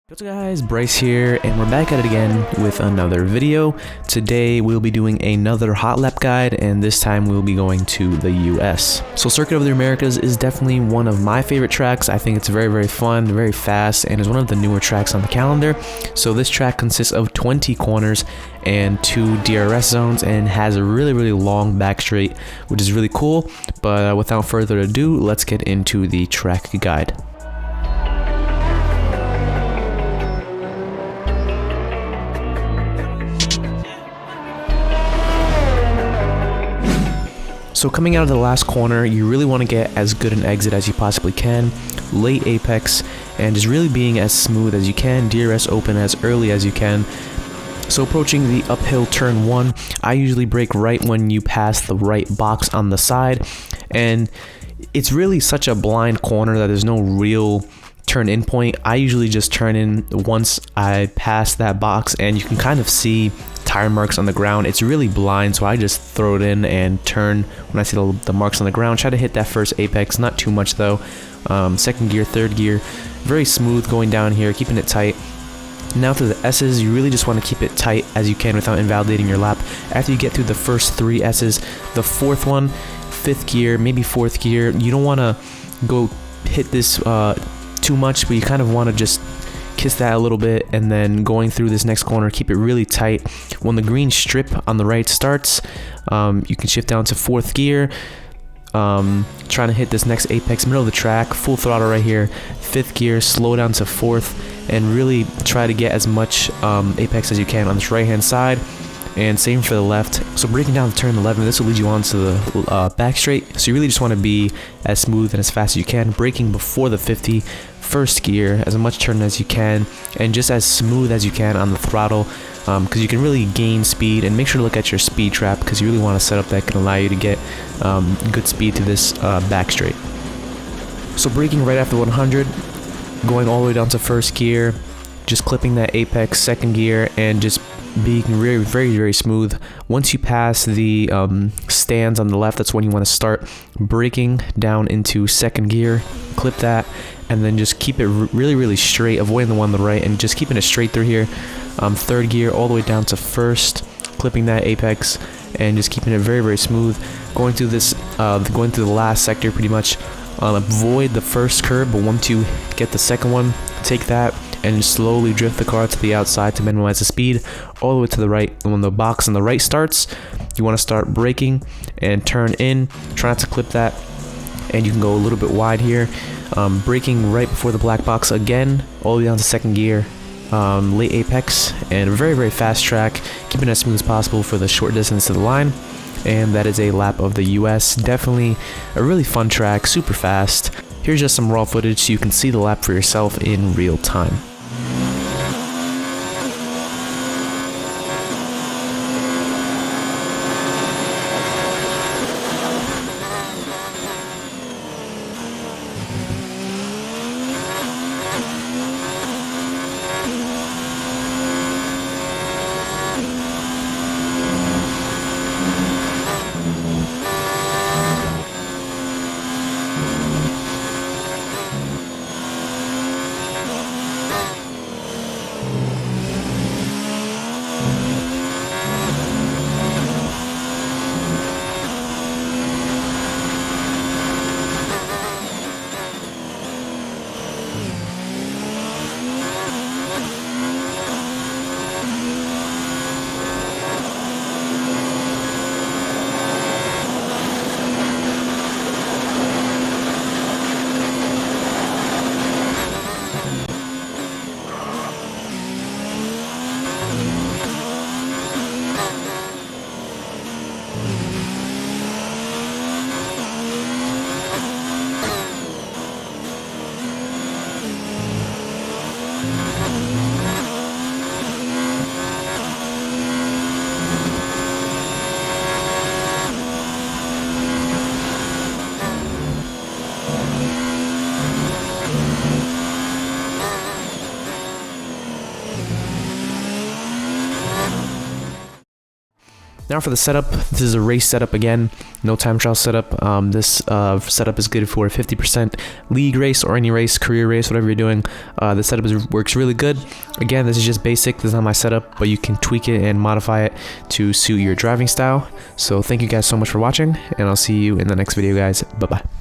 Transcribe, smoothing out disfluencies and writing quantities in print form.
What's up guys, Bryce here, and we're back at it again with another video. Today we'll be doing another hot lap guide, and this time we'll be going to the US. So Circuit of the Americas is definitely one of my favorite tracks. I think it's very fun, very fast, and is one of the newer tracks on the calendar. So this track consists of 20 corners and 2 DRS zones and has a really long back straight, which is really cool. But without further ado, let's get into the track guide. So coming out of the last corner, you really want to get as good an exit as you possibly can, late apex, and just really being as smooth as you can, DRS open as early as you can. So approaching the uphill turn 1, I usually brake right when you pass the right box on the side, and it's really such a blind corner that there's no real turn in point. I usually just turn in once I pass that box, and you can kind of see tire marks on the ground. It's really blind, so I just throw it in and turn when I see the marks on the ground. Try to hit that first apex, not too much though. Second gear, third gear, very smooth going down here, keeping it tight. Now through the S's, you really just want to keep it tight as you can without invalidating your lap. After you get through the first 3 S's, the fourth one, 5th gear, maybe 4th gear, you don't want to go hit this too much, but you kind of want to just kiss that a little bit, and then going through this next corner, keep it really tight. When the green strip on the right starts, you can shift down to 4th gear, trying to hit this next apex, middle of the track, full throttle right here. 5th gear, slow down to 4th, and really try to get as much apex as you can on this right hand side, and same for the left. So breaking down to turn 11, this will lead you on to the back straight, so you really just want to be as smooth and as fast as you can, braking before the 50, 1st gear, as much turn as you can, and just as smooth as you can on the throttle, because you can really gain speed. And make sure to look at your speed trap, because you really want to set up that can allow you to get good speed to this back straight. So braking right after 100, going all the way down to 1st gear, just clipping that apex, 2nd gear, and just being very smooth. Once you pass the stands on the left, that's when you want to start braking down into 2nd gear, clip that, and then just keep it really straight, avoiding the one on the right, and just keeping it straight through here. 3rd gear all the way down to 1st, clipping that apex, and just keeping it very smooth. Going through this, going through the last sector pretty much. Avoid the first curb, but once you get the second one, take that and slowly drift the car to the outside to minimize the speed, all the way to the right. And when the box on the right starts, you want to start braking and turn in, try not to clip that, and you can go a little bit wide here. Braking right before the black box again, all the way down to 2nd gear, late apex, and a very fast track, keeping it as smooth as possible for the short distance to the line. And that is a lap of the US. Definitely a really fun track, super fast. Here's just some raw footage so you can see the lap for yourself in real time. Now for the setup, this is a race setup again, no time trial setup. This setup is good for a 50% league race or any race, career race, whatever you're doing. The setup works really good. Again, this is just basic, this is not my setup, but you can tweak it and modify it to suit your driving style. So thank you guys so much for watching, and I'll see you in the next video, guys. Bye-bye.